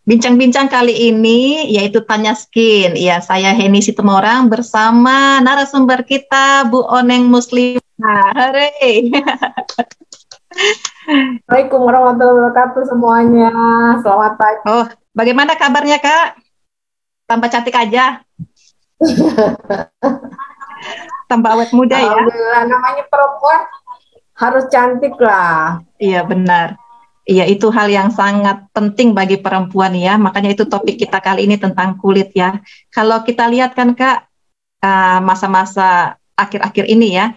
Bincang-bincang kali ini yaitu Tanya Skin. Ya, saya Heni Situmorang bersama narasumber kita Bu Oneng Muslimah. Hore. Assalamualaikum warahmatullahi wabarakatuh semuanya. Selamat pagi. Oh, bagaimana kabarnya Kak? Tambah cantik aja. Tambah awet muda ya. Alhamdulillah, namanya perempuan harus cantik lah. Iya, benar. Iya, itu hal yang sangat penting bagi perempuan ya. Makanya itu topik kita kali ini tentang kulit ya. Kalau kita lihat kan Kak, masa-masa akhir-akhir ini ya,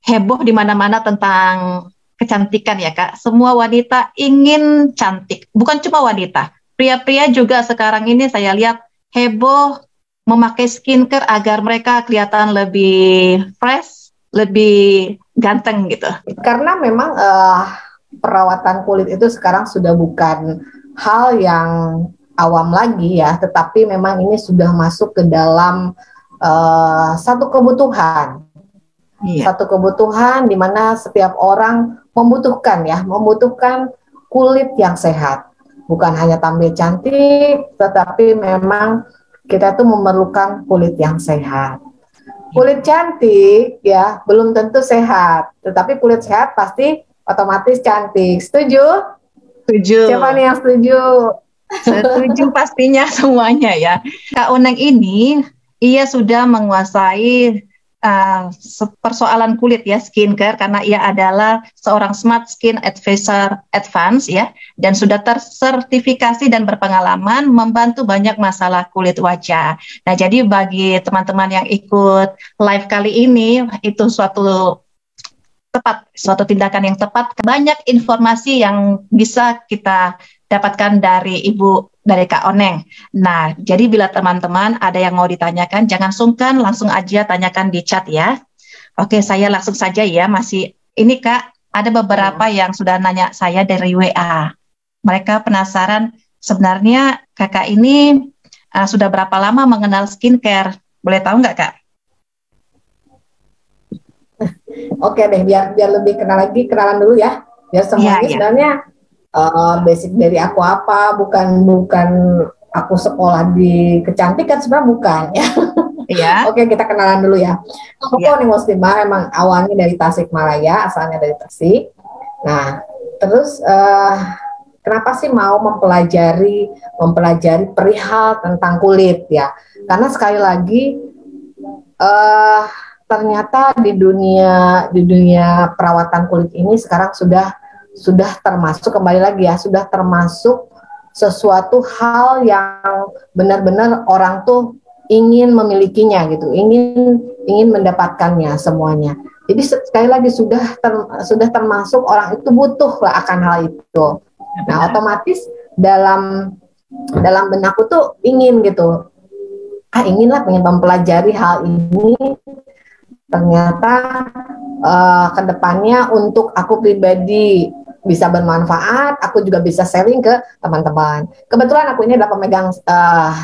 heboh di mana-mana tentang kecantikan ya Kak. Semua wanita ingin cantik. Bukan cuma wanita, pria-pria juga sekarang ini saya lihat heboh memakai skincare agar mereka kelihatan lebih fresh, lebih ganteng gitu. Karena memang perawatan kulit itu sekarang sudah bukan hal yang awam lagi ya, tetapi memang ini sudah masuk ke dalam satu kebutuhan. Iya. Satu kebutuhan di mana setiap orang membutuhkan kulit yang sehat. Bukan hanya tampil cantik, tetapi memang kita tuh memerlukan kulit yang sehat. Kulit cantik ya belum tentu sehat, tetapi kulit sehat pasti otomatis cantik. Setuju? Setuju. Siapa nih yang setuju? Setuju pastinya semuanya ya. Kak Oneng ini ia sudah menguasai persoalan kulit ya, skincare, karena ia adalah seorang Smart Skin Advisor Advance ya, dan sudah tersertifikasi dan berpengalaman membantu banyak masalah kulit wajah. Nah, jadi bagi teman-teman yang ikut live kali ini, itu suatu tindakan yang tepat. Banyak informasi yang bisa kita dapatkan dari Kak Oneng. Nah, jadi bila teman-teman ada yang mau ditanyakan, jangan sungkan, langsung aja tanyakan di chat ya. Oke, saya langsung saja ya. Ini Kak, ada beberapa yang sudah nanya saya dari WA. Mereka penasaran, sebenarnya Kakak ini sudah berapa lama mengenal skincare? Boleh tahu nggak Kak? Oke deh, biar lebih kenalan dulu ya. Biar semuanya sebenarnya basic dari aku apa, bukan aku sekolah di kecantikan, sebenarnya bukan ya. Iya. Oke, kita kenalan dulu ya. Aku Oneng Muslimah, emang awalnya dari Tasikmalaya, asalnya dari Tasik. Nah, terus kenapa sih mau mempelajari perihal tentang kulit ya? Karena sekali lagi ternyata di dunia perawatan kulit ini sekarang sudah termasuk, kembali lagi ya, sudah termasuk sesuatu hal yang benar-benar orang tuh ingin memilikinya gitu, ingin mendapatkannya semuanya. Jadi sekali lagi sudah termasuk orang itu butuh lah akan hal itu. Nah, otomatis dalam benakku tuh ingin gitu, inginlah pengen mempelajari hal ini. Ternyata kedepannya untuk aku pribadi bisa bermanfaat, aku juga bisa sharing ke teman-teman. Kebetulan aku ini adalah pemegang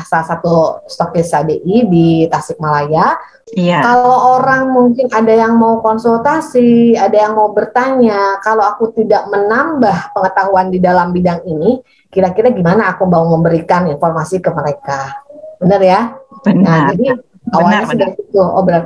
salah satu stokis HDI di Tasikmalaya. Iya. Kalau orang mungkin ada yang mau konsultasi, ada yang mau bertanya, kalau aku tidak menambah pengetahuan di dalam bidang ini, kira-kira gimana aku mau memberikan informasi ke mereka? Benar ya? Benar. Nah, jadi awalnya sudah itu,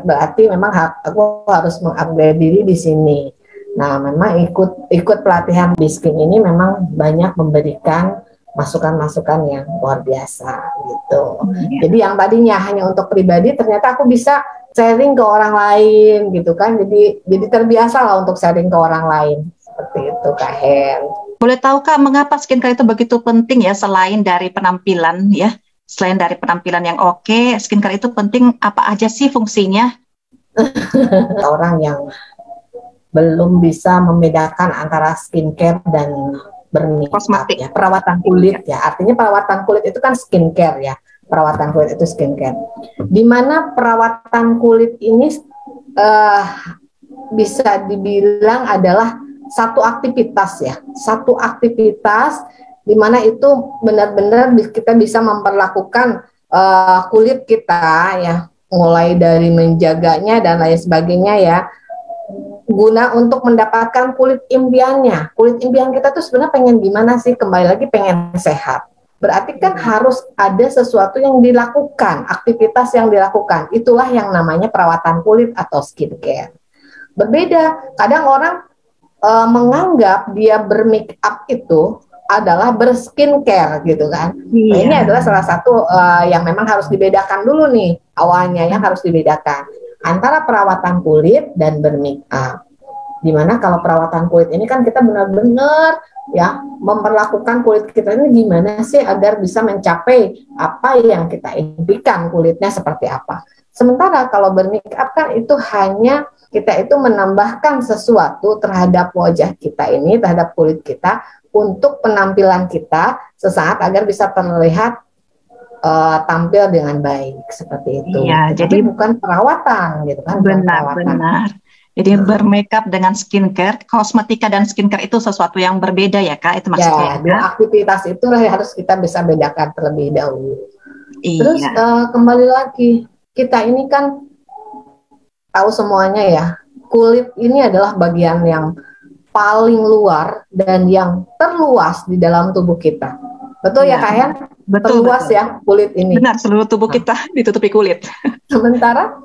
berarti memang aku harus mengupgrade diri di sini. Nah, memang ikut pelatihan Biskin ini memang banyak memberikan masukan-masukan yang luar biasa gitu. Jadi yang tadinya hanya untuk pribadi, ternyata aku bisa sharing ke orang lain gitu kan. Jadi terbiasa lah untuk sharing ke orang lain. Seperti itu Kak Hen. Boleh tahu Kak, mengapa skincare itu begitu penting ya, selain dari penampilan ya? Selain dari penampilan yang oke, skincare itu penting, apa aja sih fungsinya? Orang yang belum bisa membedakan antara skincare dan kosmetik ya, perawatan kulit ya. Artinya perawatan kulit itu kan skincare ya. Perawatan kulit itu skincare. Di mana perawatan kulit ini bisa dibilang adalah satu aktivitas ya. Satu aktivitas di mana itu benar-benar kita bisa memperlakukan kulit kita ya, mulai dari menjaganya dan lain sebagainya ya, guna untuk mendapatkan kulit impiannya. Kulit impian kita tuh sebenarnya pengen gimana sih? Kembali lagi pengen sehat. Berarti kan harus ada sesuatu yang dilakukan, aktivitas yang dilakukan. Itulah yang namanya perawatan kulit atau skincare. Berbeda, kadang orang menganggap dia bermake up itu adalah berskincare gitu kan. Nah, ini adalah salah satu yang memang harus dibedakan dulu nih awalnya, yang harus dibedakan antara perawatan kulit dan bermake up. Dimana kalau perawatan kulit ini kan kita benar-benar ya memperlakukan kulit kita ini gimana sih agar bisa mencapai apa yang kita impikan, kulitnya seperti apa. Sementara kalau bermake up kan itu hanya kita itu menambahkan sesuatu terhadap wajah kita ini, terhadap kulit kita untuk penampilan kita sesaat agar bisa terlihat tampil dengan baik seperti itu. Iya, jadi bukan perawatan gitu kan. Benar. Jadi bermakeup dengan skincare, kosmetika dan skincare itu sesuatu yang berbeda ya Kak, itu maksudnya. Ya, dua aktivitas itulah yang harus kita bisa bedakan terlebih dahulu. Iya. Terus kembali lagi, kita ini kan tahu semuanya ya, kulit ini adalah bagian yang paling luar dan yang terluas di dalam tubuh kita. Betul ya Kak Yan? Betul. Terluas ya kulit ini. Benar, seluruh tubuh kita ditutupi kulit. Sementara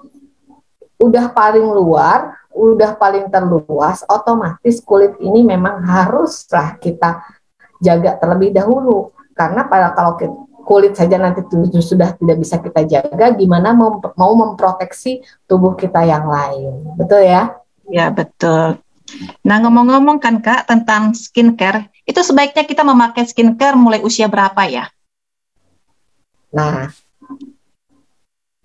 udah paling luar, udah paling terluas, otomatis kulit ini memang haruslah kita jaga terlebih dahulu. Karena kalau kulit saja nanti sudah tidak bisa kita jaga, gimana mau memproteksi tubuh kita yang lain. Betul ya? Ya, betul. Nah, ngomong-ngomong kan Kak tentang skincare, itu sebaiknya kita memakai skincare mulai usia berapa ya? Nah,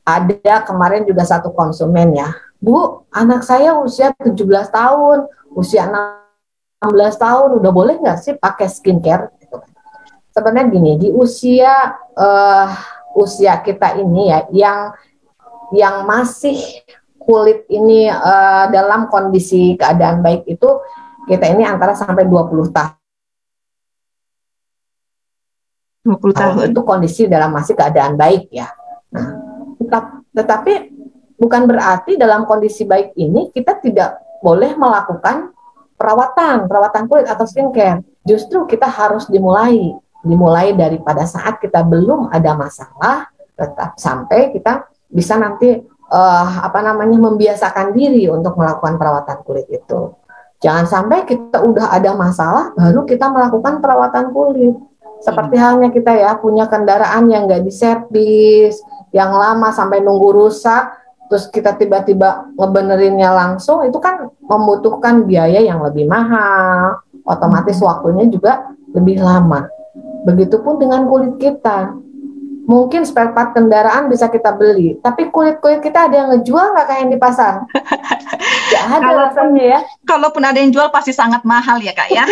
ada kemarin juga satu konsumen ya, Bu, anak saya usia 17 tahun, usia 16 tahun, udah boleh nggak sih pakai skincare? Sebenarnya gini, di usia kita ini ya, yang masih kulit ini dalam kondisi keadaan baik itu, kita ini antara sampai 20 tahun. 20 tahun. Itu kondisi dalam masih keadaan baik ya. Nah, tetapi bukan berarti dalam kondisi baik ini kita tidak boleh melakukan perawatan kulit atau skincare. Justru kita harus dimulai daripada saat kita belum ada masalah, tetap sampai kita bisa nanti membiasakan diri untuk melakukan perawatan kulit itu. Jangan sampai kita udah ada masalah baru kita melakukan perawatan kulit. Seperti halnya kita ya punya kendaraan yang nggak diservis, yang lama sampai nunggu rusak, terus kita tiba-tiba ngebenerinnya langsung, itu kan membutuhkan biaya yang lebih mahal, otomatis waktunya juga lebih lama. Begitupun dengan kulit kita. Mungkin spare part kendaraan bisa kita beli, tapi kulit-kulit kita ada yang ngejual nggak kayak yang di pasar? Ya ada rasanya ya. Kalaupun ada yang jual pasti sangat mahal ya Kak ya.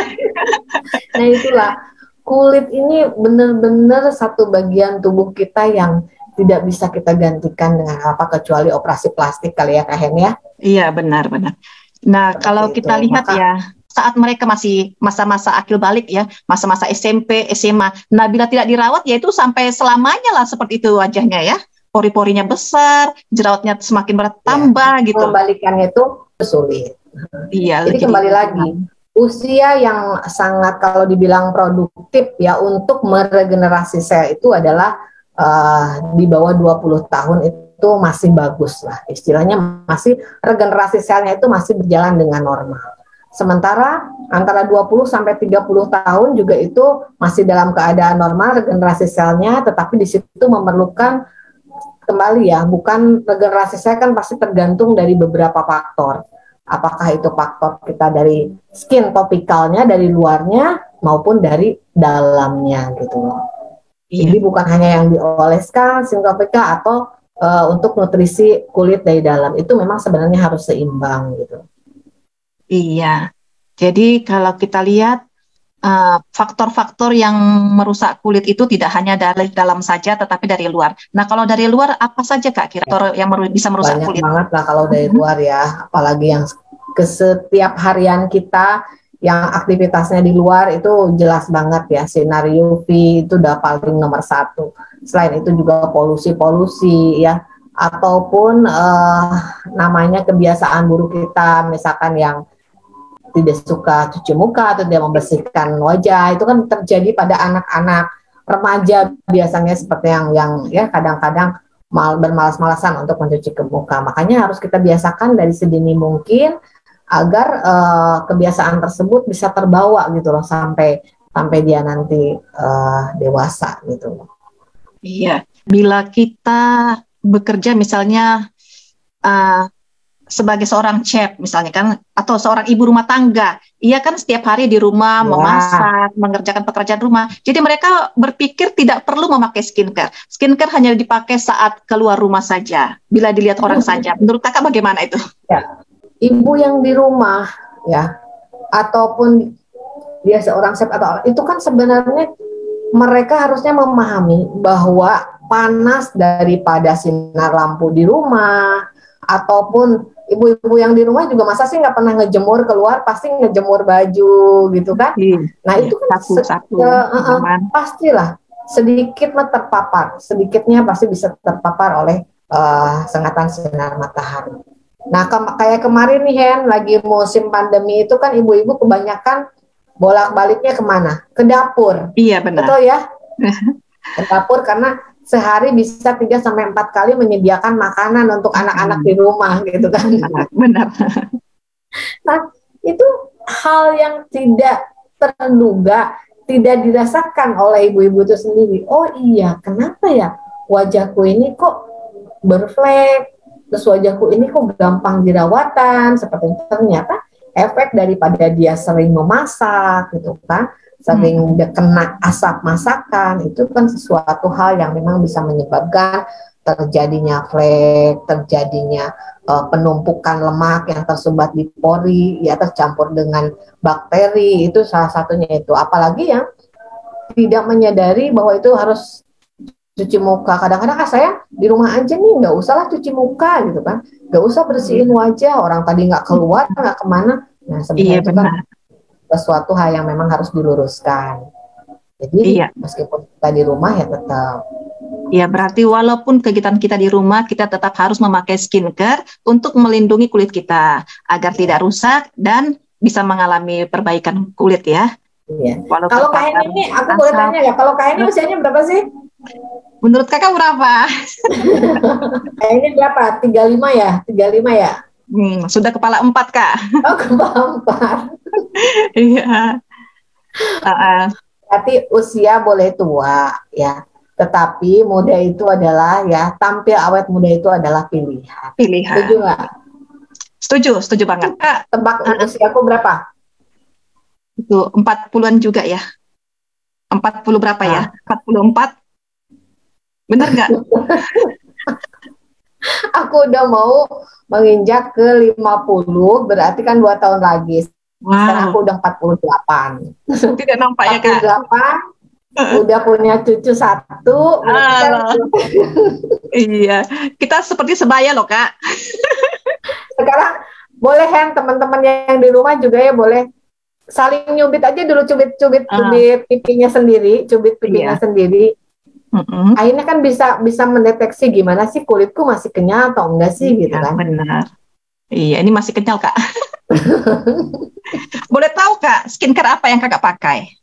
Nah itulah, kulit ini benar-benar satu bagian tubuh kita yang tidak bisa kita gantikan dengan apa kecuali operasi plastik kali ya Kak Hen ya. Iya benar. Nah kalau kita lihat ya, saat mereka masih masa-masa akil balik ya, masa-masa SMP, SMA. Nah, bila tidak dirawat ya itu sampai selamanya lah seperti itu wajahnya ya. Pori-porinya besar, jerawatnya semakin bertambah ya, gitu. Membalikannya itu sulit. Iya. Jadi kembali lagi, usia yang sangat kalau dibilang produktif ya untuk meregenerasi sel itu adalah di bawah 20 tahun itu masih bagus lah. Istilahnya masih regenerasi selnya itu masih berjalan dengan normal. Sementara antara 20 sampai 30 tahun juga itu masih dalam keadaan normal regenerasi selnya, tetapi di situ memerlukan kembali ya, bukan regenerasi sel kan pasti tergantung dari beberapa faktor. Apakah itu faktor kita dari skin topikalnya, dari luarnya maupun dari dalamnya gitu loh. Jadi bukan hanya yang dioleskan skin topikal atau untuk nutrisi kulit dari dalam, itu memang sebenarnya harus seimbang gitu. Iya, jadi kalau kita lihat faktor-faktor yang merusak kulit itu tidak hanya dari dalam saja, tetapi dari luar. Nah, kalau dari luar apa saja Kak kira-kira yang bisa merusak banyak kulit? Banyak banget lah kalau dari luar ya, apalagi yang ke setiap harian kita yang aktivitasnya di luar itu jelas banget ya, sinar UV itu udah paling nomor 1. Selain itu juga polusi-polusi ya, ataupun namanya kebiasaan buruk kita, misalkan yang tidak suka cuci muka atau tidak membersihkan wajah, itu kan terjadi pada anak-anak remaja biasanya seperti yang ya kadang-kadang bermalas-malasan untuk mencuci ke muka. Makanya harus kita biasakan dari sedini mungkin agar kebiasaan tersebut bisa terbawa gitu loh sampai dia nanti dewasa gitu loh. Iya, bila kita bekerja misalnya sebagai seorang chef misalnya kan, atau seorang ibu rumah tangga, ia kan setiap hari di rumah memasak, mengerjakan pekerjaan rumah. Jadi mereka berpikir tidak perlu memakai skincare. Skincare hanya dipakai saat keluar rumah saja, bila dilihat orang saja. Menurut kakak bagaimana itu? Ya, ibu yang di rumah ya, ataupun dia seorang chef atau itu kan sebenarnya mereka harusnya memahami bahwa panas daripada sinar lampu di rumah, ataupun ibu-ibu yang di rumah juga masa sih nggak pernah ngejemur keluar, pasti ngejemur baju gitu kan. Nah itu kan pastilah sedikit terpapar, sedikitnya pasti bisa terpapar oleh sengatan sinar matahari. Nah kayak kemarin nih Hen, lagi musim pandemi itu kan ibu-ibu kebanyakan bolak-baliknya kemana? Ke dapur. Iya benar. Betul ya? Ke dapur karena sehari bisa 3-4 kali menyediakan makanan untuk anak-anak di rumah gitu kan. Benar. Nah, itu hal yang tidak terduga, tidak dirasakan oleh ibu-ibu itu sendiri. Oh iya, kenapa ya wajahku ini kok berflek, terus wajahku ini kok gampang jerawatan, seperti itu. Ternyata efek daripada dia sering memasak gitu kan, sering kena asap masakan, itu kan sesuatu hal yang memang bisa menyebabkan terjadinya flek, terjadinya penumpukan lemak yang tersumbat di pori, ya tercampur dengan bakteri, itu salah satunya itu. Apalagi yang tidak menyadari bahwa itu harus cuci muka. Kadang-kadang saya di rumah aja nih, nggak usahlah cuci muka gitu kan, nggak usah bersihin wajah, orang tadi nggak keluar, nggak kemana. Nah sebenarnya itu kan sesuatu hal yang memang harus diluruskan. Jadi meskipun kita di rumah ya tetap. Ya berarti walaupun kegiatan kita di rumah, kita tetap harus memakai skincare untuk melindungi kulit kita agar tidak rusak dan bisa mengalami perbaikan kulit ya. Iya. Kalau kayak ini, aku boleh tanya ya, kalau kayak ini usianya berapa sih? Menurut kakak berapa? Kayak ini berapa? 35 ya? 35 ya? Sudah kepala 4 kak. Oh kepala 4. Iya. Berarti usia boleh tua ya, tetapi muda itu adalah ya, tampil awet muda itu adalah pilihan. Setuju nggak? Setuju banget. Kak, tebak usiaku berapa? Itu 40-an juga ya. 40 berapa ya? 44. Benar nggak? Aku udah mau menginjak ke 50, berarti kan 2 tahun lagi. Sekarang aku udah 48. Tidak nampak ya Kak? 48, udah punya cucu 1. Iya, kita seperti sebaya loh Kak. Sekarang boleh kan teman-teman yang di rumah juga ya, boleh saling nyubit aja dulu, cubit pipinya sendiri, sendiri. Akhirnya kan bisa mendeteksi gimana sih kulitku masih kenyal atau enggak sih gitu kan. Benar. Iya, ini masih kenyal Kak. Boleh tahu Kak, skincare apa yang Kakak pakai?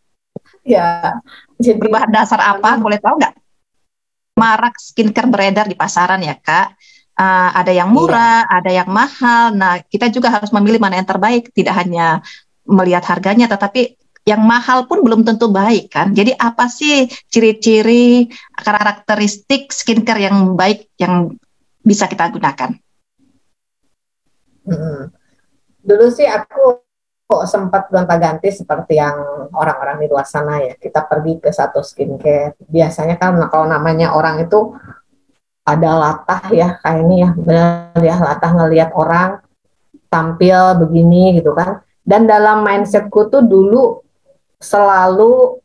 Ya, jadi berbahan dasar apa? Boleh tahu nggak? Marak skincare beredar di pasaran ya Kak. Ada yang murah, ada yang mahal. Nah, kita juga harus memilih mana yang terbaik. Tidak hanya melihat harganya, tetapi yang mahal pun belum tentu baik kan. Jadi apa sih ciri-ciri karakteristik skincare yang baik yang bisa kita gunakan? Dulu sih aku sempat gonta-ganti seperti yang orang-orang di luar sana ya. Kita pergi ke satu skincare. Biasanya kan kalau namanya orang itu ada latah ya, kayak ini ya, benar ya, latah ngelihat orang tampil begini gitu kan. Dan dalam mindsetku tuh dulu selalu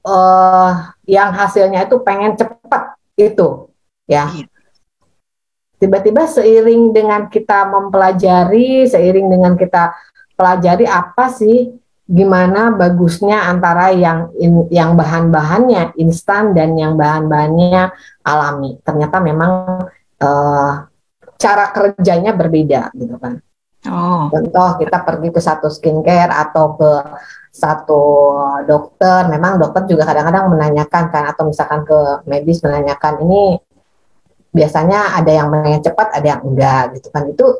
yang hasilnya itu pengen cepat itu ya. Tiba-tiba seiring dengan kita mempelajari, seiring dengan kita pelajari apa sih, gimana bagusnya antara yang bahan-bahannya instan dan yang bahan-bahannya alami. Ternyata memang cara kerjanya berbeda gitu kan. Oh, Contoh kita pergi ke satu skincare atau ke satu dokter, memang dokter juga kadang-kadang menanyakan kan, atau misalkan ke medis menanyakan ini biasanya ada yang menanya cepat, ada yang enggak gitu kan. Itu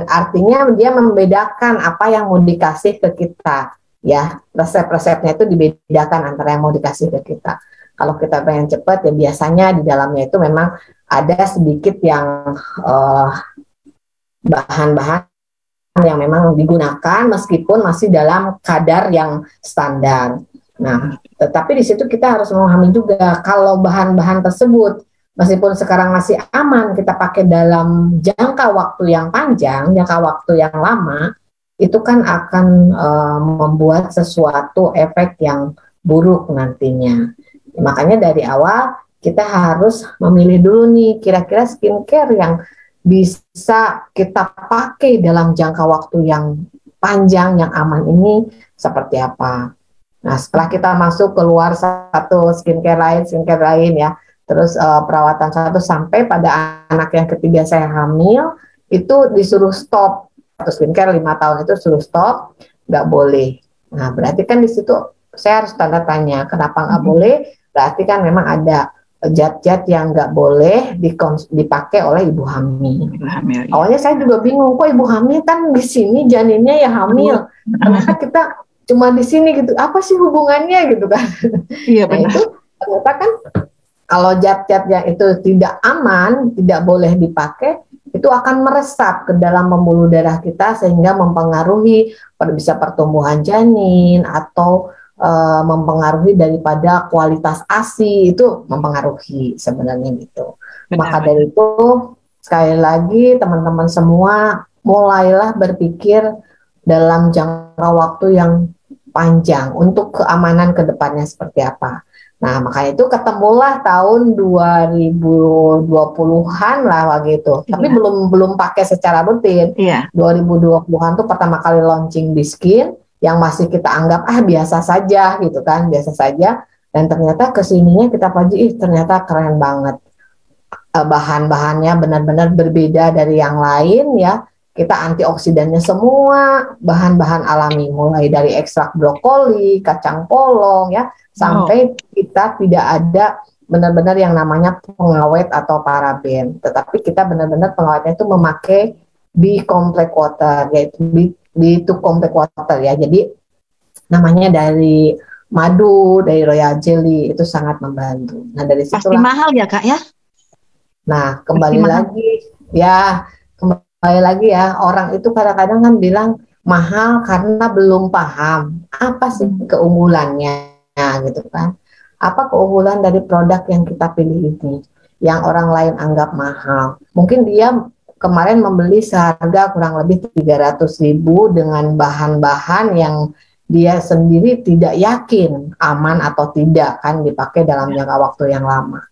artinya dia membedakan apa yang mau dikasih ke kita ya. Resep-resepnya itu dibedakan antara yang mau dikasih ke kita. Kalau kita pengen cepat ya biasanya di dalamnya itu memang ada sedikit yang bahan-bahan yang memang digunakan meskipun masih dalam kadar yang standar. Nah, tetapi di situ kita harus memahami juga kalau bahan-bahan tersebut meskipun sekarang masih aman kita pakai dalam jangka waktu yang panjang, jangka waktu yang lama, itu kan akan membuat sesuatu efek yang buruk nantinya. Makanya dari awal kita harus memilih dulu nih kira-kira skincare yang bisa kita pakai dalam jangka waktu yang panjang, yang aman ini seperti apa. Nah, setelah kita masuk keluar satu skincare lain ya, terus perawatan satu sampai pada anak yang ketiga saya hamil, itu disuruh stop. Satu skincare 5 tahun itu suruh stop, nggak boleh. Nah, berarti kan di situ saya harus tanda tanya, kenapa nggak boleh? Berarti kan memang ada zat-zat yang nggak boleh dipakai oleh ibu hamil. ibu hamil. Ya. Awalnya saya juga bingung, kok ibu hamil kan di sini janinnya ya hamil, ternyata kita cuma di sini gitu. Apa sih hubungannya gitu kan? Iya Nah benar. itu ternyata kan kalau zat-zat yang itu tidak aman, tidak boleh dipakai, itu akan meresap ke dalam pembuluh darah kita sehingga mempengaruhi bisa pertumbuhan janin atau mempengaruhi daripada kualitas ASI, itu mempengaruhi sebenarnya gitu. Benar, Maka dari itu sekali lagi teman-teman semua mulailah berpikir dalam jangka waktu yang panjang untuk keamanan ke depannya seperti apa. Nah, makanya itu ketemulah tahun 2020-an lah begitu. Iya. Tapi belum pakai secara rutin. Iya. 2020-an tuh pertama kali launching Biskin yang masih kita anggap biasa saja gitu kan, biasa saja, dan ternyata kesininya kita pelajari ternyata keren banget, bahan-bahannya benar-benar berbeda dari yang lain ya. Kita antioksidannya semua bahan-bahan alami, mulai dari ekstrak brokoli, kacang polong ya, sampai kita tidak ada benar-benar yang namanya pengawet atau paraben, tetapi kita benar-benar pengawetnya itu memakai B-complex water, yaitu B2 complex water ya. Jadi namanya dari madu, dari royal jelly, itu sangat membantu. Nah dari Pasti situlah. mahal ya Kak ya? Nah kembali lagi ya, orang itu kadang-kadang kan bilang mahal karena belum paham apa sih keunggulannya gitu kan. Apa keunggulan dari produk yang kita pilih ini yang orang lain anggap mahal. Mungkin dia kemarin membeli seharga kurang lebih 300.000 dengan bahan-bahan yang dia sendiri tidak yakin aman atau tidak kan dipakai dalam jangka waktu yang lama.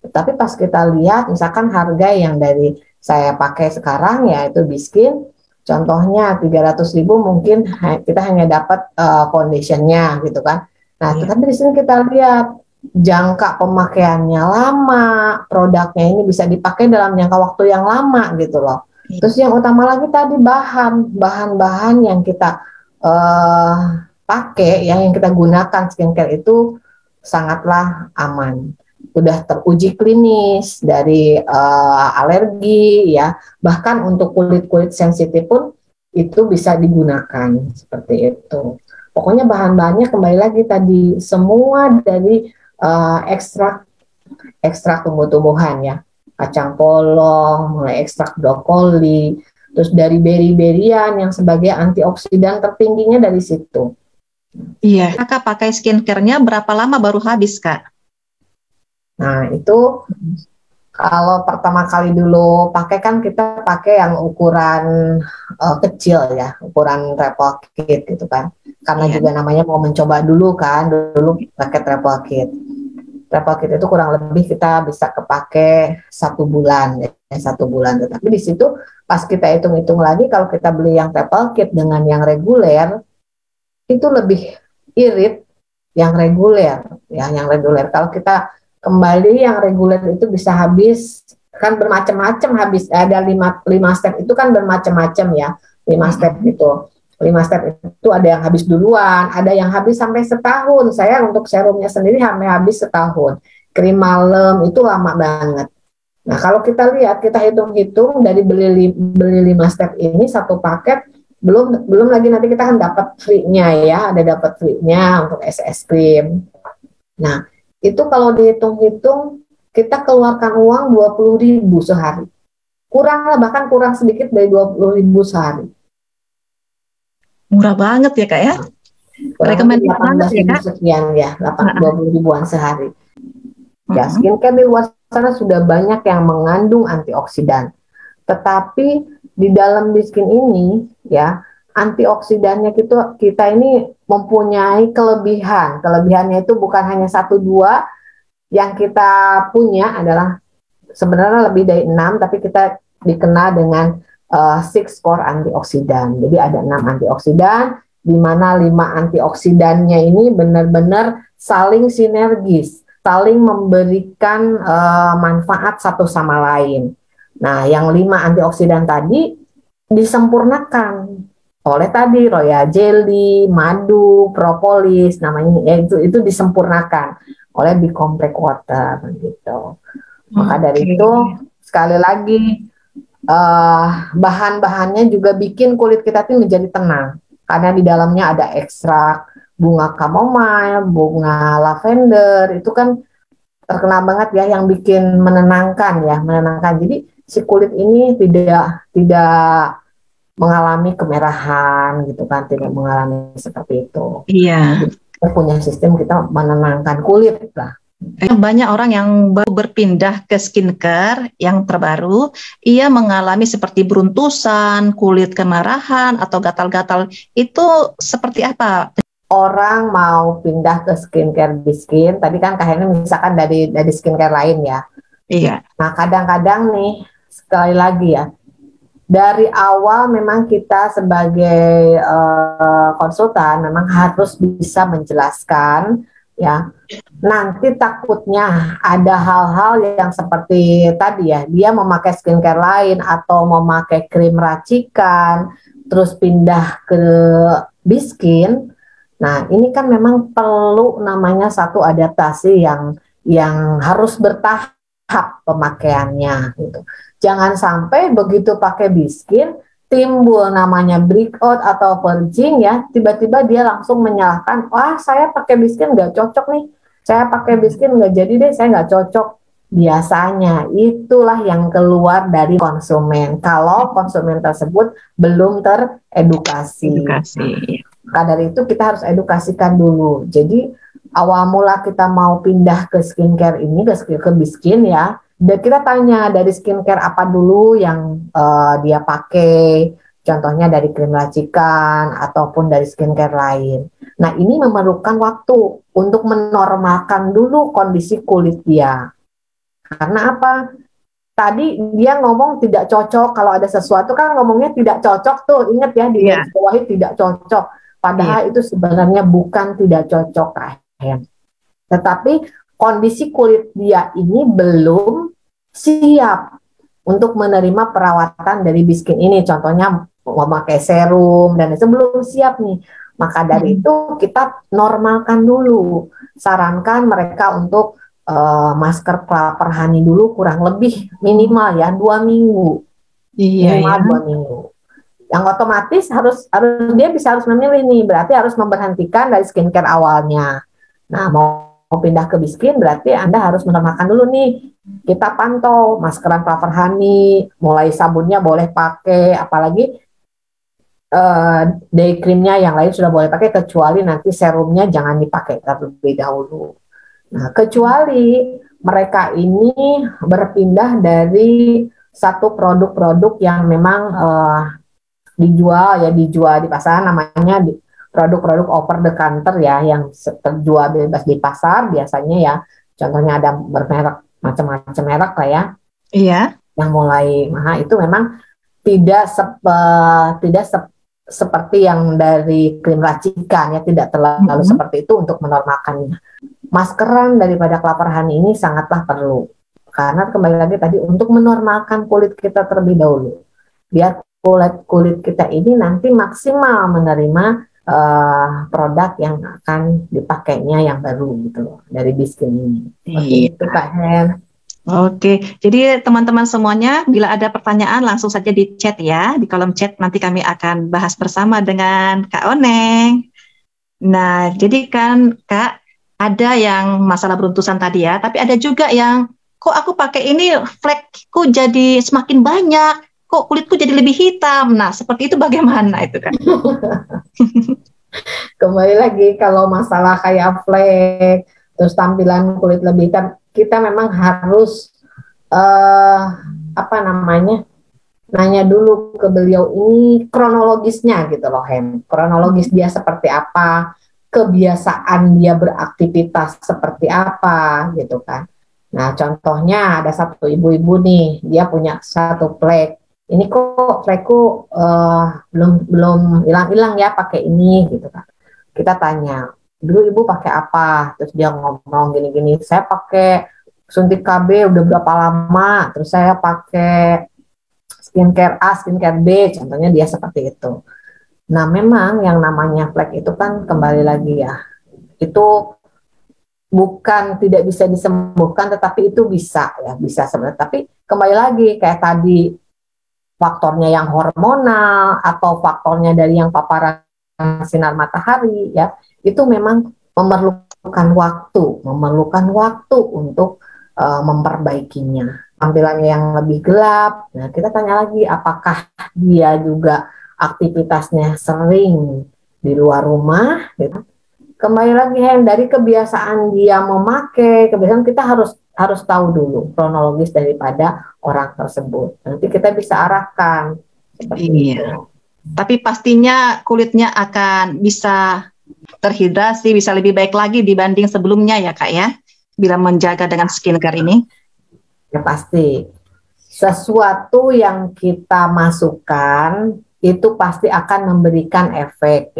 Tapi pas kita lihat misalkan harga yang dari saya pakai sekarang yaitu Biskin, contohnya 300.000 mungkin kita hanya dapat foundationnya gitu kan. Nah, tapi di sini kita lihat jangka pemakaiannya lama, produknya ini bisa dipakai dalam jangka waktu yang lama gitu loh. Terus yang utama lagi tadi bahan-bahan yang kita pakai, yang kita gunakan skincare itu sangatlah aman. Udah teruji klinis dari alergi ya, bahkan untuk kulit sensitif pun itu bisa digunakan seperti itu. Pokoknya bahan-bahannya kembali lagi tadi semua dari ekstrak tumbuh-tumbuhan ya, kacang polong, mulai ekstrak brokoli, terus dari beri-berian yang sebagai antioksidan tertingginya dari situ. Iya. Kakak pakai skincare-nya berapa lama baru habis Kak? Nah itu kalau pertama kali dulu pakai kan kita pakai yang ukuran kecil ya, ukuran triple kit gitu kan. Karena juga namanya mau mencoba dulu kan, dulu pakai triple kit. Triple kit itu kurang lebih kita bisa kepake 1 bulan ya, 1 bulan. Tetapi di situ pas kita hitung-hitung lagi kalau kita beli yang triple kit dengan yang reguler itu lebih irit yang reguler ya, yang reguler. Kalau kita kembali yang reguler itu bisa habis kan bermacam-macam, habis ada 5 step itu kan bermacam-macam ya. 5 step itu. 5 step itu ada yang habis duluan, ada yang habis sampai setahun. Saya untuk serumnya sendiri sampai habis setahun. Krim malam itu lama banget. Nah, kalau kita lihat, kita hitung-hitung dari beli 5 step ini satu paket, belum lagi nanti kita akan dapat free-nya ya, ada dapat free-nya untuk es krim. Nah, itu kalau dihitung-hitung kita keluarkan uang 20.000 sehari. Kurang lah, bahkan kurang sedikit dari 20.000 sehari. Murah banget ya Kak ya? Rekomendasi banget ya Kak? Sekian ya, 20 ribuan sehari. Ya, skincare di luar sana sudah banyak yang mengandung antioksidan. Tetapi di dalam biskin ini ya, antioksidannya kita ini mempunyai kelebihan. Kelebihannya itu bukan hanya 1-2, yang kita punya adalah sebenarnya lebih dari 6, tapi kita dikenal dengan 6 core antioksidan. Jadi ada 6 antioksidan, di mana 5 antioksidannya ini benar-benar saling sinergis, saling memberikan manfaat satu sama lain. Nah, yang 5 antioksidan tadi disempurnakan oleh tadi royal jelly, madu, propolis, namanya ya, itu disempurnakan oleh Bicomplex Water gitu. Maka dari itu sekali lagi bahan-bahannya juga bikin kulit kita tuh menjadi tenang, karena di dalamnya ada ekstrak bunga chamomile, bunga lavender, itu kan terkenal banget ya, yang bikin menenangkan. Jadi si kulit ini tidak mengalami kemerahan gitu kan, tidak mengalami seperti itu. Iya. Kita punya sistem kita menenangkan kulit lah. Banyak orang yang baru berpindah ke skincare yang terbaru, ia mengalami seperti beruntusan, kulit kemerahan, atau gatal-gatal. Itu seperti apa? Orang mau pindah ke skincare Biskin, tadi kan Kak Heni misalkan dari skincare lain ya. Iya. Nah, kadang-kadang nih, sekali lagi ya, dari awal memang kita sebagai konsultan memang harus bisa menjelaskan ya. Nanti takutnya ada hal-hal yang seperti tadi ya, dia memakai skincare lain atau memakai krim racikan, terus pindah ke Biskin. Nah, ini kan memang perlu namanya satu adaptasi yang harus bertahap pemakaiannya gitu. Jangan sampai begitu pakai Biskin timbul namanya breakout atau purging ya, tiba-tiba dia langsung menyalahkan, wah saya pakai Biskin nggak cocok nih, saya pakai Biskin nggak jadi deh, saya nggak cocok. Biasanya itulah yang keluar dari konsumen kalau konsumen tersebut belum teredukasi. Maka dari itu kita harus edukasikan dulu. Jadi awal mula kita mau pindah ke skincare ini, ke Biskin ya, dan kita tanya dari skincare apa dulu yang dia pakai, contohnya dari krim racikan ataupun dari skincare lain. Nah, ini memerlukan waktu untuk menormalkan dulu kondisi kulit dia. Karena apa? Tadi dia ngomong tidak cocok, kalau ada sesuatu kan ngomongnya tidak cocok tuh, ingat ya, di garis bawahi tidak cocok. Padahal itu sebenarnya bukan tidak cocok, tetapi kondisi kulit dia ini belum siap untuk menerima perawatan dari Biskin ini. Contohnya memakai serum dan itu belum siap nih. Maka dari itu kita normalkan dulu. Sarankan mereka untuk masker Cluster Honey dulu kurang lebih minimal ya 2 minggu. Minimal 2 minggu. Yang otomatis harus dia harus memilih nih, berarti harus memberhentikan dari skincare awalnya. Nah, mau pindah ke Biskin berarti Anda harus menormalkan dulu nih. Kita pantau maskeran Cluster Honey, mulai sabunnya boleh pakai, apalagi day creamnya yang lain sudah boleh pakai, kecuali nanti serumnya jangan dipakai terlebih dahulu. Nah, kecuali mereka ini berpindah dari satu produk-produk yang memang dijual di pasaran, namanya produk-produk over the counter ya, yang terjual bebas di pasar biasanya ya. Contohnya ada bermerek macam-macam merek lah ya. Iya. Yang mulai mahal itu memang tidak seperti yang dari krim racikan ya, tidak terlalu seperti itu untuk menormalkannya. Maskeran daripada Cluster Honey ini sangatlah perlu, karena kembali lagi tadi untuk menormalkan kulit kita terlebih dahulu, biar kulit kita ini nanti maksimal menerima produk yang akan dipakainya yang baru gitu loh dari Biskin ini. Seperti itu Kak Hen. Oke, jadi teman-teman semuanya, bila ada pertanyaan langsung saja di chat ya, di kolom chat nanti kami akan bahas bersama dengan Kak Oneng. Nah, jadi kan Kak, ada yang masalah beruntusan tadi ya, tapi ada juga yang, kok aku pakai ini flekku jadi semakin banyak, kok kulitku jadi lebih hitam. Nah, seperti itu bagaimana itu Kak? Kembali lagi kalau masalah kayak flek, terus tampilan kulit lebih hitam, kita memang harus nanya dulu ke beliau ini kronologisnya gitu loh Hen. Kronologis dia seperti apa, kebiasaan dia beraktivitas seperti apa gitu kan. Nah contohnya ada satu ibu-ibu nih, dia punya satu flek. Ini kok flekku belum hilang-hilang ya pakai ini gitu kan. Kita tanya, dulu ibu pakai apa? Terus dia ngomong gini-gini, saya pakai suntik KB udah berapa lama, terus saya pakai skincare A, skincare B, contohnya dia seperti itu. Nah memang yang namanya flek itu kan kembali lagi ya, itu bukan tidak bisa disembuhkan, tetapi itu bisa ya, bisa sebenarnya. Tapi kembali lagi kayak tadi, faktornya yang hormonal atau faktornya dari yang paparan sinar matahari ya, itu memang memerlukan waktu untuk memperbaikinya. Tampilannya yang lebih gelap, nah kita tanya lagi apakah dia juga aktivitasnya sering di luar rumah gitu. Kembali lagi dari kebiasaan dia memakai, kebiasaan kita harus tahu dulu kronologis daripada orang tersebut. Nanti kita bisa arahkan seperti itu. Tapi pastinya kulitnya akan bisa terhidrasi, bisa lebih baik lagi dibanding sebelumnya ya Kak ya, bila menjaga dengan skincare ini. Ya pasti, sesuatu yang kita masukkan itu pasti akan memberikan efek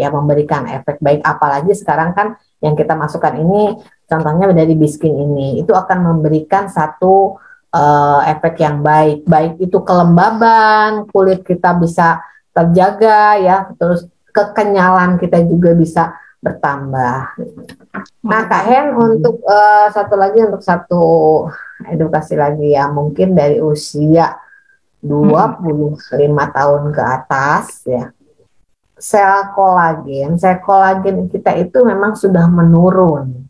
baik, apalagi sekarang kan yang kita masukkan ini contohnya dari Biskin ini, itu akan memberikan satu efek yang baik itu kelembaban kulit kita bisa terjaga ya, terus kekenyalan kita juga bisa bertambah. Nah Kak Hen, untuk satu edukasi lagi ya, mungkin dari usia 25 tahun ke atas ya, sel kolagen kita itu memang sudah menurun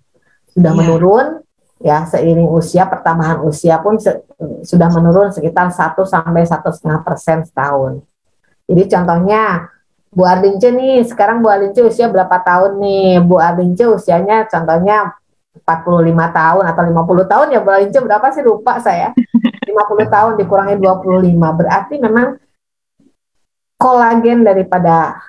ya, seiring usia, pertambahan usia pun sudah menurun sekitar 1-1,5% setahun. Jadi contohnya Bu Arlince nih, sekarang Bu Arlince usia berapa tahun nih? Bu Arlince usianya contohnya 45 tahun atau 50 tahun ya Bu Arlince, berapa sih lupa saya. 50 tahun dikurangi 25, berarti memang kolagen daripada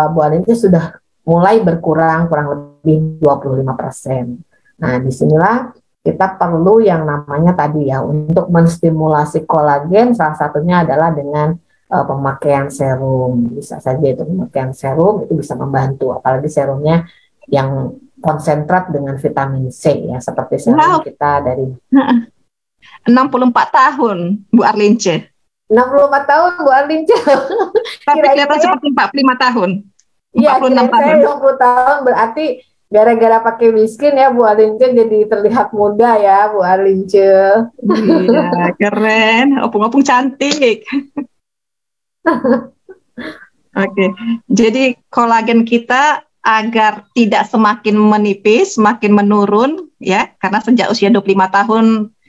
Bu Arlince sudah mulai berkurang kurang lebih 25%. Nah disinilah kita perlu yang namanya tadi ya, untuk menstimulasi kolagen, salah satunya adalah dengan pemakaian serum. Bisa saja itu pemakaian serum itu bisa membantu, apalagi serumnya yang konsentrat dengan vitamin C ya, seperti serum kita dari 64 tahun Bu Arlince. 64 tahun Bu Arlince. Tapi kelihatan seperti 45 tahun. Iya, saya 20 tahun, berarti gara-gara pakai Biskin ya Bu Arlince jadi terlihat muda ya Bu Arlince. Iya, keren. Opung-opung cantik. Oke, jadi kolagen kita agar tidak semakin menipis, semakin menurun ya, karena sejak usia 25 tahun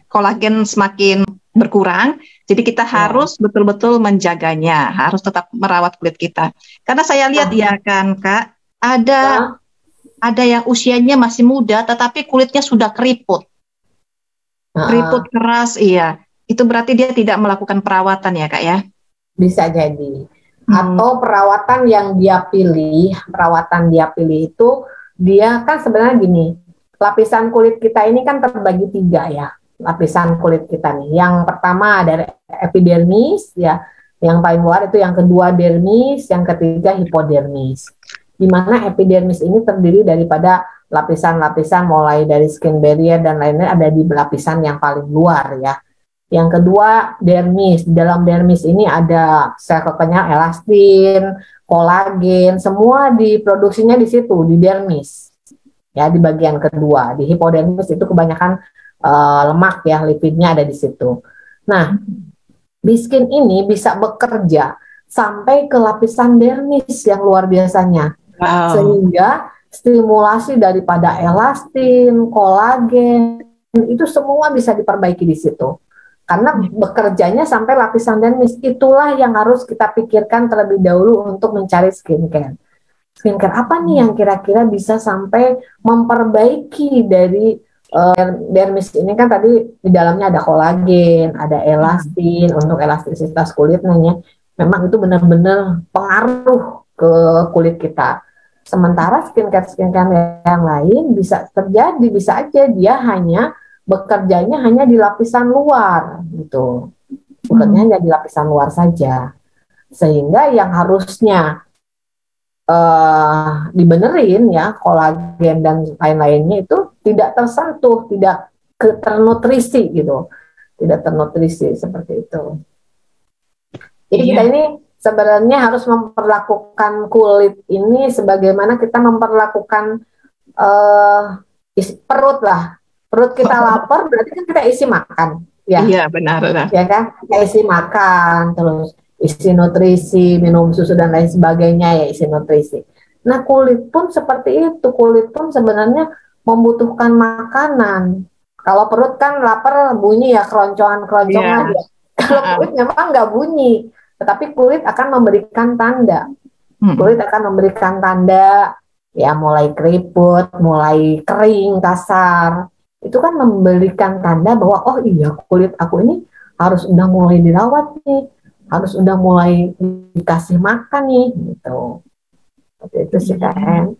kolagen semakin berkurang. Jadi kita harus betul-betul menjaganya, harus tetap merawat kulit kita. Karena saya lihat ya kan Kak, ada yang usianya masih muda tetapi kulitnya sudah keriput. Keriput keras, iya. Itu berarti dia tidak melakukan perawatan ya Kak ya? Bisa jadi. Atau perawatan yang dia pilih itu, dia kan sebenarnya gini, lapisan kulit kita ini kan terbagi 3 ya, lapisan kulit kita nih. Yang pertama ada epidermis ya, yang paling luar itu, yang kedua dermis, yang ketiga hipodermis. Di mana epidermis ini terdiri daripada lapisan-lapisan mulai dari skin barrier dan lainnya ada di lapisan yang paling luar ya. Yang kedua, dermis. Di dalam dermis ini ada sel kekenyal elastin, kolagen, semua diproduksinya di situ, di dermis. Ya, di bagian kedua. Di hipodermis itu kebanyakan lemak ya, lipidnya ada di situ. Nah, Biskin ini bisa bekerja sampai ke lapisan dermis yang luar biasanya. Wow. Sehingga stimulasi daripada elastin, kolagen, itu semua bisa diperbaiki di situ. Karena bekerjanya sampai lapisan dermis. Itulah yang harus kita pikirkan terlebih dahulu untuk mencari skincare. Skincare apa nih yang kira-kira bisa sampai memperbaiki dari dermis ini? Kan tadi di dalamnya ada kolagen, ada elastin untuk elastisitas kulitnya. Memang itu benar-benar pengaruh ke kulit kita. Sementara skincare yang lain bisa terjadi, bisa aja dia hanya bekerjanya hanya di lapisan luar gitu. Bekerjanya hanya di lapisan luar saja. Sehingga yang harusnya dibenerin ya, kolagen dan lain-lainnya itu tidak tersentuh, tidak ternutrisi gitu, tidak ternutrisi seperti itu. Jadi kita ini sebenarnya harus memperlakukan kulit ini sebagaimana kita memperlakukan perut lah. Perut kita lapar berarti kan kita isi makan, ya. Iya, benar. Ya kan, kita isi makan terus. Isi nutrisi, minum susu dan lain sebagainya, ya isi nutrisi. Nah, kulit pun seperti itu. Kulit pun sebenarnya membutuhkan makanan. Kalau perut kan lapar bunyi ya, keroncongan-keroncongan. Ya. Kalau kulit memang nggak bunyi, tetapi kulit akan memberikan tanda. Kulit akan memberikan tanda, ya mulai keriput, mulai kering, kasar. Itu kan memberikan tanda bahwa oh iya kulit aku ini harus udah mulai dirawat nih. Harus udah mulai dikasih makan nih gitu. Seperti itu sih Kak Hen.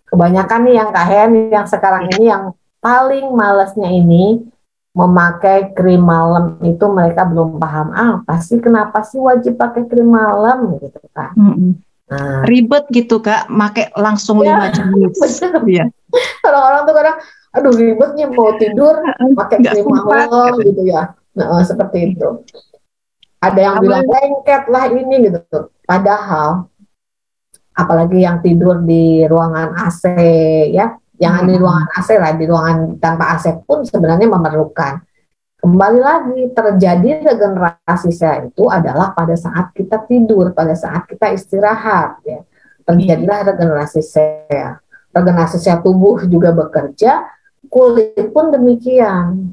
Kebanyakan nih yang Kak Hen yang sekarang ini yang paling malesnya ini memakai krim malam itu mereka belum paham apa sih, kenapa sih wajib pakai krim malam gitu Kak. Nah, ribet gitu Kak, pakai langsung 5 jenis. Iya. Orang-orang tuh kadang aduh ribetnya mau tidur pakai krim malam gitu ya. Nah, seperti itu. Ada yang bilang lengket lah ini gitu. Padahal apalagi yang tidur di ruangan AC ya, jangan di ruangan AC lah, di ruangan tanpa AC pun sebenarnya memerlukan. Kembali lagi, terjadi regenerasi sel itu adalah pada saat kita tidur, pada saat kita istirahat ya. Terjadilah regenerasi sel. Regenerasi sel tubuh juga bekerja, kulit pun demikian.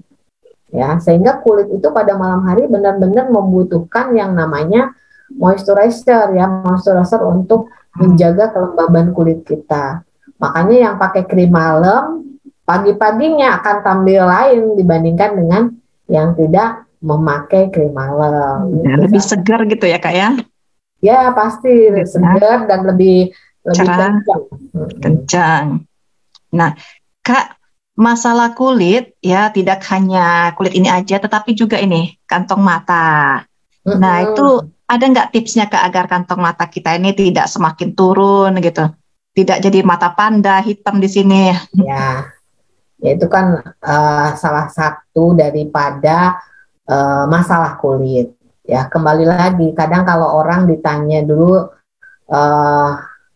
Ya, sehingga kulit itu pada malam hari benar-benar membutuhkan yang namanya moisturizer ya, moisturizer untuk menjaga kelembaban kulit kita. Makanya yang pakai krim malam pagi-paginya akan tampil lain dibandingkan dengan yang tidak memakai krim malam. Ya, lebih segar gitu ya Kak ya? Ya pasti segar dan lebih kencang. Nah Kak, masalah kulit ya tidak hanya kulit ini aja, tetapi juga ini kantong mata. Nah itu ada nggak tipsnya Kak agar kantong mata kita ini tidak semakin turun gitu, tidak jadi mata panda hitam di sini? Ya itu kan salah satu daripada masalah kulit. Ya kembali lagi, kadang kalau orang ditanya dulu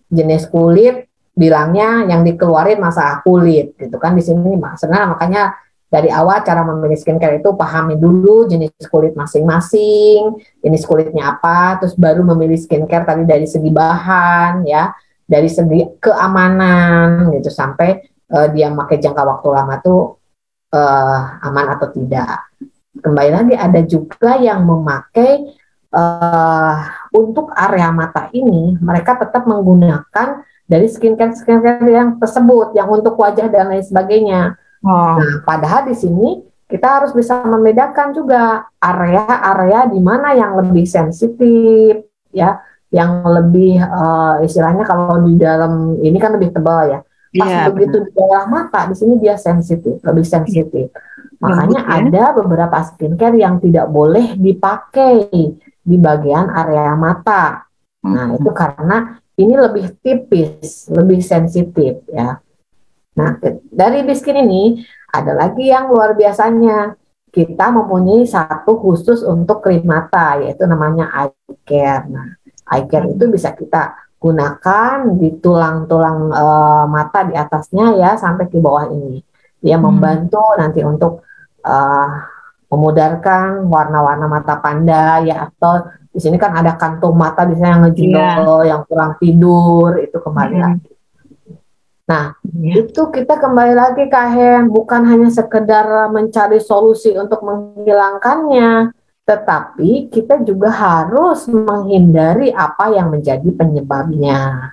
jenis kulit, bilangnya yang dikeluarin masalah kulit gitu kan. Di sini sebenarnya makanya dari awal cara memilih skincare itu pahami dulu jenis kulit masing-masing, jenis kulitnya apa, terus baru memilih skincare tadi dari segi bahan ya, dari segi keamanan gitu, sampai dia pakai jangka waktu lama tuh aman atau tidak. Kembali lagi ada juga yang memakai untuk area mata ini mereka tetap menggunakan dari skincare yang tersebut, yang untuk wajah dan lain sebagainya. Nah, padahal di sini kita harus bisa membedakan juga area-area di mana yang lebih sensitif, ya, yang lebih istilahnya kalau di dalam ini kan lebih tebal ya. Pas begitu di daerah mata, di sini dia sensitif, lebih sensitif. Makanya ada beberapa skincare yang tidak boleh dipakai di bagian area mata. Nah, itu karena ini lebih tipis, lebih sensitif ya. Nah, dari Biskin ini ada lagi yang luar biasanya. kita mempunyai satu khusus untuk krim mata, yaitu namanya eye care. Nah, eye care itu bisa kita gunakan di tulang-tulang mata di atasnya ya sampai ke bawah ini. Dia membantu nanti untuk memudarkan warna-warna mata panda ya, atau di sini kan ada kantung mata di sana yang ngejendol, yang kurang tidur itu kembali lagi. Nah, itu kita kembali lagi Kak Hen, bukan hanya sekedar mencari solusi untuk menghilangkannya, tetapi kita juga harus menghindari apa yang menjadi penyebabnya.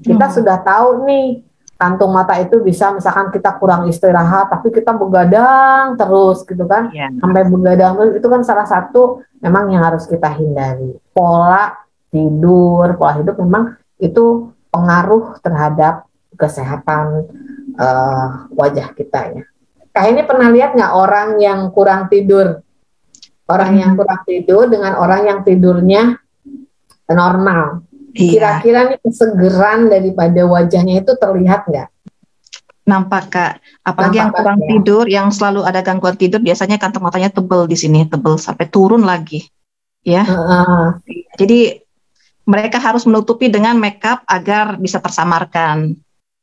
Kita sudah tahu nih, kantung mata itu bisa misalkan kita kurang istirahat, tapi kita begadang terus gitu kan, sampai begadang terus, itu kan salah satu memang yang harus kita hindari. Pola tidur, pola hidup memang itu pengaruh terhadap kesehatan wajah kita ya. Kak ini pernah lihat nggak orang yang kurang tidur? Orang yang kurang tidur dengan orang yang tidurnya normal. Kira-kira nih kesegeran daripada wajahnya itu terlihat nggak? Nampak Kak. Apalagi yang kurang tidur, yang selalu ada gangguan tidur, biasanya kantong matanya tebel di sini, tebel sampai turun lagi. Ya. Jadi mereka harus menutupi dengan makeup agar bisa tersamarkan.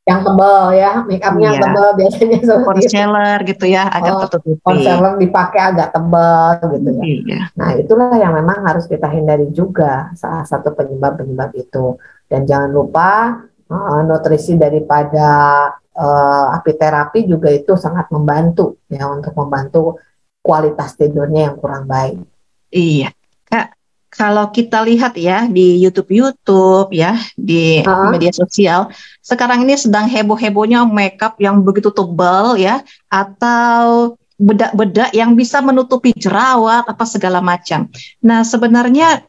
Yang tebal ya, make upnya tebal biasanya concealer gitu ya, agar tertutupi. Concealer dipakai agak tebal gitu ya. Nah itulah yang memang harus kita hindari juga, salah satu penyebab itu. Dan jangan lupa nutrisi daripada apiterapi juga itu sangat membantu ya, untuk membantu kualitas tidurnya yang kurang baik. Iya Kak. Kalau kita lihat ya di YouTube ya, di media sosial, sekarang ini sedang heboh-hebohnya makeup yang begitu tebal ya, atau bedak-bedak yang bisa menutupi jerawat apa segala macam. Nah sebenarnya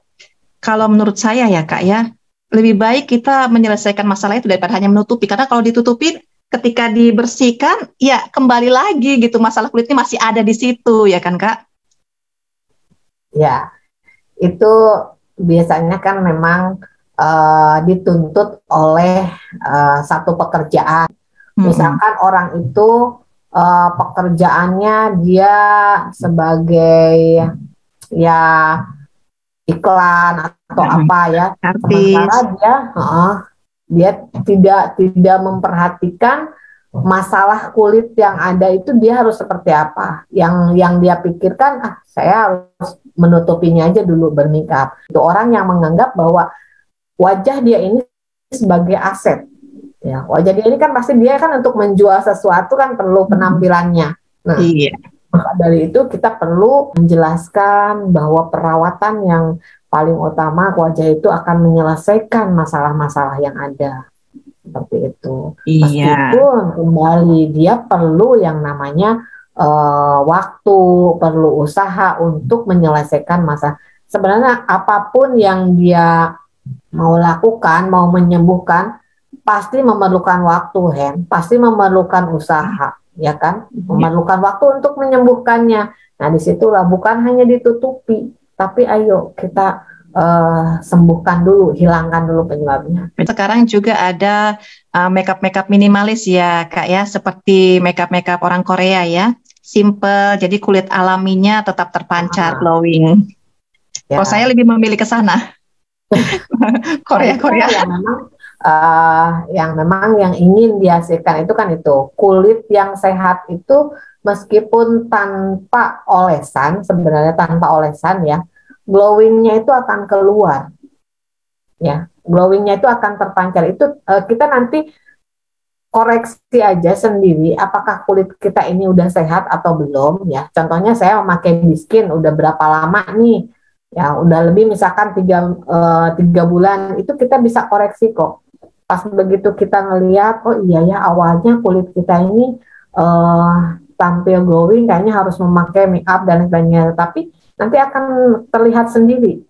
kalau menurut saya ya Kak ya, lebih baik kita menyelesaikan masalah itu daripada hanya menutupi, karena kalau ditutupi ketika dibersihkan ya kembali lagi gitu, masalah kulitnya masih ada di situ ya kan Kak? Ya. Itu biasanya kan memang dituntut oleh satu pekerjaan. Misalkan orang itu pekerjaannya dia sebagai ya iklan atau apa ya, sementara dia tidak memperhatikan masalah kulit yang ada itu dia harus seperti apa. Yang dia pikirkan, saya harus menutupinya aja dulu bermakeup. Itu orang yang menganggap bahwa wajah dia ini sebagai aset. Ya, wajah dia ini kan pasti dia kan untuk menjual sesuatu kan perlu penampilannya. Nah, maka dari itu kita perlu menjelaskan bahwa perawatan yang paling utama wajah itu akan menyelesaikan masalah-masalah yang ada. Seperti itu. Meskipun kembali dia perlu yang namanya waktu, perlu usaha untuk menyelesaikan masalah. Sebenarnya apapun yang dia mau lakukan, mau menyembuhkan, pasti memerlukan waktu, pasti memerlukan usaha, ya kan? Memerlukan waktu untuk menyembuhkannya. Nah, disitulah bukan hanya ditutupi, tapi ayo kita sembuhkan dulu, hilangkan dulu penyebabnya. Sekarang juga ada makeup minimalis ya Kak ya, seperti makeup orang Korea ya, simple, jadi kulit alaminya tetap terpancar, glowing. Kalau saya lebih memilih ke sana. Korea yang memang yang ingin dihasilkan itu kan itu kulit yang sehat itu, meskipun tanpa olesan, sebenarnya tanpa olesan ya, glowingnya itu akan keluar, ya, glowingnya itu akan terpancar. Itu kita nanti koreksi aja sendiri, apakah kulit kita ini udah sehat atau belum, ya. Contohnya saya memakai Biskin udah berapa lama nih, ya, udah lebih misalkan 3 bulan, itu kita bisa koreksi kok. Pas begitu kita ngelihat, oh iya ya awalnya kulit kita ini tampil glowing, kayaknya harus memakai make up dan lain-lainnya, tapi nanti akan terlihat sendiri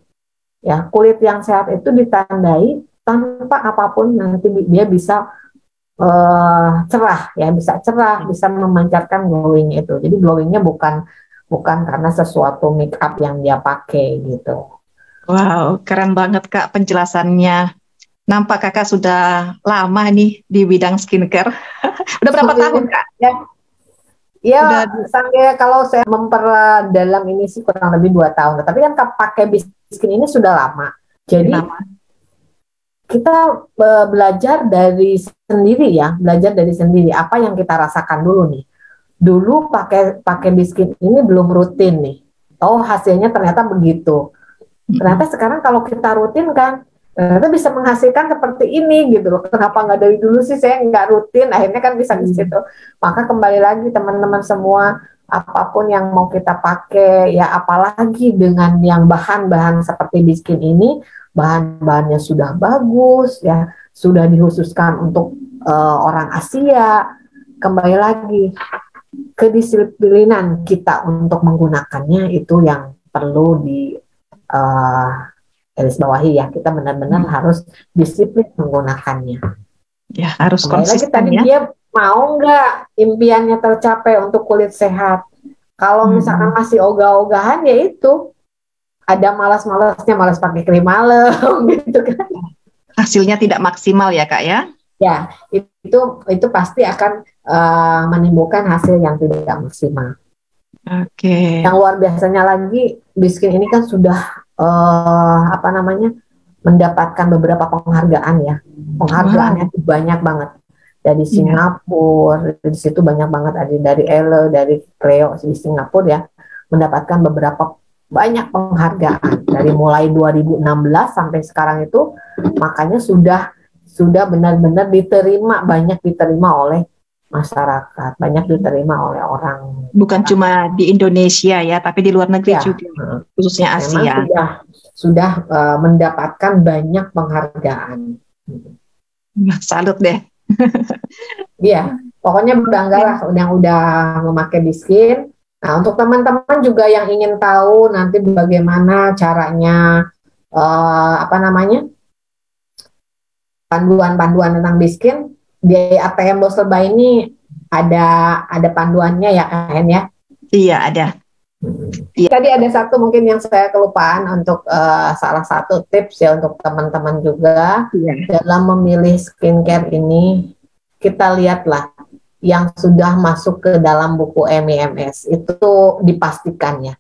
ya, kulit yang sehat itu ditandai tanpa apapun, nanti dia bisa cerah ya, bisa memancarkan glowing itu. Jadi glowingnya bukan karena sesuatu make up yang dia pakai gitu. Wow, keren banget Kak penjelasannya. Nampak Kakak sudah lama nih di bidang skincare. Udah berapa tahun Kak? Ya, sampai kalau saya memperdalam ini sih kurang lebih 2 tahun. Tapi kan pakai biskin ini sudah lama. Jadi kita belajar dari sendiri ya, belajar dari sendiri apa yang kita rasakan dulu nih. Dulu pakai biskin ini belum rutin nih. Oh, hasilnya ternyata begitu. Ternyata sekarang kalau kita rutin kan, ternyata bisa menghasilkan seperti ini gitu loh. Kenapa nggak dari dulu sih saya nggak rutin? Akhirnya kan bisa di situ. Maka kembali lagi teman-teman semua, apapun yang mau kita pakai, ya apalagi dengan yang bahan-bahan seperti biskin ini, bahan-bahannya sudah bagus, ya sudah dikhususkan untuk orang Asia. Kembali lagi kedisiplinan kita untuk menggunakannya itu yang perlu di garis bawahi ya, kita benar-benar harus disiplin menggunakannya. Ya, harus konsisten tadi ya. Dia mau nggak impiannya tercapai untuk kulit sehat. Kalau misalkan masih ogah-ogahan, ya itu ada malas-malasnya, malas pakai krim malam gitu kan. Hasilnya tidak maksimal ya Kak ya? Ya, itu pasti akan menimbulkan hasil yang tidak maksimal. Oke. Yang luar biasanya lagi, biskin ini kan sudah mendapatkan beberapa penghargaan ya. Penghargaannya itu banyak banget. Dari Singapura, di situ banyak banget, ada dari Elle, dari Cleo di Singapura ya, mendapatkan beberapa banyak penghargaan dari mulai 2016 sampai sekarang itu, makanya sudah benar-benar banyak diterima oleh masyarakat, banyak diterima oleh orang. Bukan cuma di Indonesia ya, tapi di luar negeri juga, khususnya Asia. Memang sudah mendapatkan banyak penghargaan. Salut deh. Iya, pokoknya banggalah yang udah memakai biskin. Nah, untuk teman-teman juga yang ingin tahu nanti bagaimana caranya, panduan-panduan tentang biskin, di ATM Bos Lebah ini ada panduannya ya kan ya? Iya, ada. Tadi ada satu mungkin yang saya kelupaan untuk salah satu tips ya untuk teman-teman juga dalam memilih skincare ini, kita lihatlah yang sudah masuk ke dalam buku MIMS itu dipastikan ya.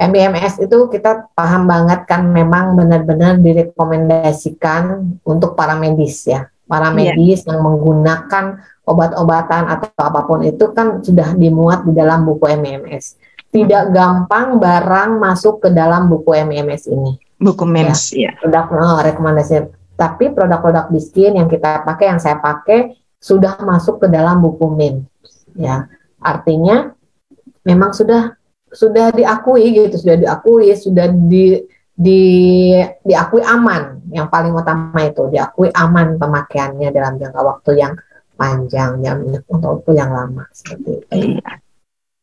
MIMS itu kita paham banget kan, memang benar-benar direkomendasikan untuk para medis ya. Para medis yang menggunakan obat-obatan atau apapun itu kan sudah dimuat di dalam buku MIMS. Tidak gampang barang masuk ke dalam buku MIMS ini. Buku MEMS ya. Produk rekomendasi. Tapi produk-produk biskin yang kita pakai, yang saya pakai sudah masuk ke dalam buku MEMS. Ya, artinya memang sudah diakui gitu, sudah diakui aman. Yang paling utama itu diakui aman pemakaiannya dalam jangka waktu yang panjang, untuk waktu yang lama seperti itu.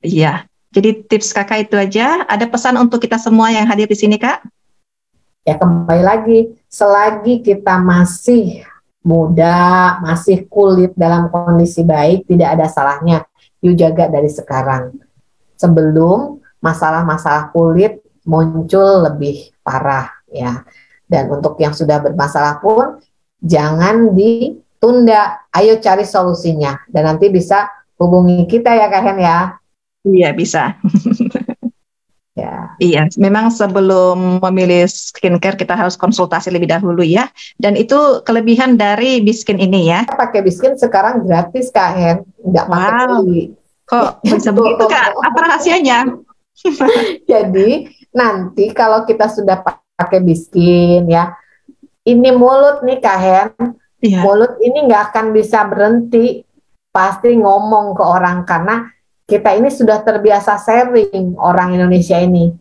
Iya. Jadi tips Kakak itu aja. Ada pesan untuk kita semua yang hadir di sini, Kak? Ya, kembali lagi, selagi kita masih muda, masih kulit dalam kondisi baik, tidak ada salahnya yuk jaga dari sekarang, sebelum masalah-masalah kulit muncul lebih parah ya. Dan untuk yang sudah bermasalah pun jangan ditunda, ayo cari solusinya, dan nanti bisa hubungi kita ya Kak Hen ya. Iya, bisa. Ya. Iya, memang sebelum memilih skincare kita harus konsultasi lebih dahulu ya. Dan itu kelebihan dari biskin ini ya. Pakai biskin sekarang gratis Kak Hen, nggak pakai beli. Kok bisa begitu Kak? Apa rahasianya? Jadi nanti kalau kita sudah pakai biskin ya, ini mulut nih Kak Hen, mulut ini nggak akan bisa berhenti, pasti ngomong ke orang, karena kita ini sudah terbiasa sharing orang Indonesia ini.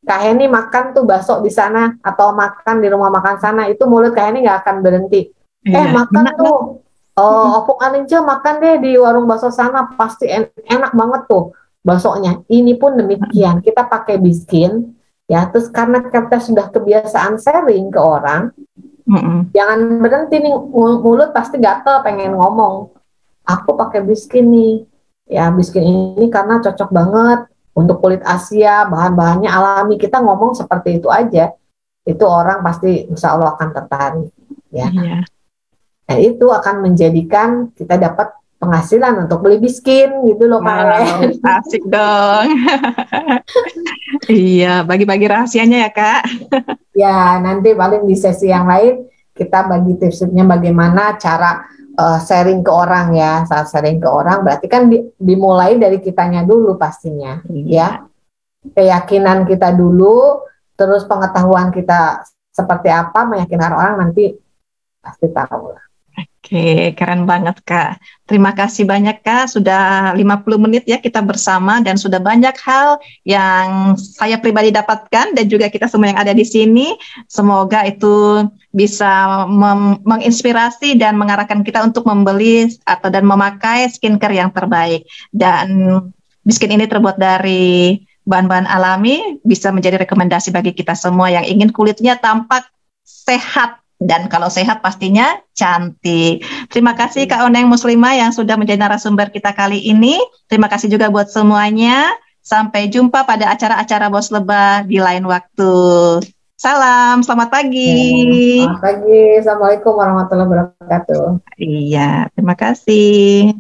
Kak Heni makan tuh bakso di sana atau makan di rumah makan sana, itu mulut Kak Heni nggak akan berhenti. Makan tuh, opung anince makan deh di warung bakso sana, pasti enak banget tuh baksonya. Ini pun demikian, kita pakai biskin ya, terus karena kita sudah kebiasaan sharing ke orang, jangan berhenti nih, mulut pasti gatel pengen ngomong. Aku pakai biskin nih. Ya, biskin ini karena cocok banget untuk kulit Asia, bahan-bahannya alami. Kita ngomong seperti itu aja, itu orang pasti insya Allah akan tertarik ya. Nah, itu akan menjadikan kita dapat penghasilan untuk beli biskin gitu loh Kak. Wow, asik dong. Iya, bagi-bagi rahasianya ya Kak. Ya, nanti paling di sesi yang lain kita bagi tipsnya bagaimana cara sharing ke orang ya. Saat sharing ke orang berarti kan dimulai dari kitanya dulu pastinya, ya. Keyakinan kita dulu, terus pengetahuan kita seperti apa, meyakinkan orang nanti pasti tahu lah. Oke, keren banget Kak. Terima kasih banyak Kak, sudah 50 menit ya kita bersama dan sudah banyak hal yang saya pribadi dapatkan dan juga kita semua yang ada di sini. Semoga itu bisa menginspirasi dan mengarahkan kita untuk membeli atau dan memakai skincare yang terbaik. Dan biskin ini terbuat dari bahan-bahan alami, bisa menjadi rekomendasi bagi kita semua yang ingin kulitnya tampak sehat. Dan kalau sehat pastinya cantik. Terima kasih Kak Oneng Muslimah yang sudah menjadi narasumber kita kali ini. Terima kasih juga buat semuanya. Sampai jumpa pada acara-acara Bos Lebah di lain waktu. Salam, selamat pagi. Selamat pagi, Assalamualaikum warahmatullahi wabarakatuh. Iya, terima kasih.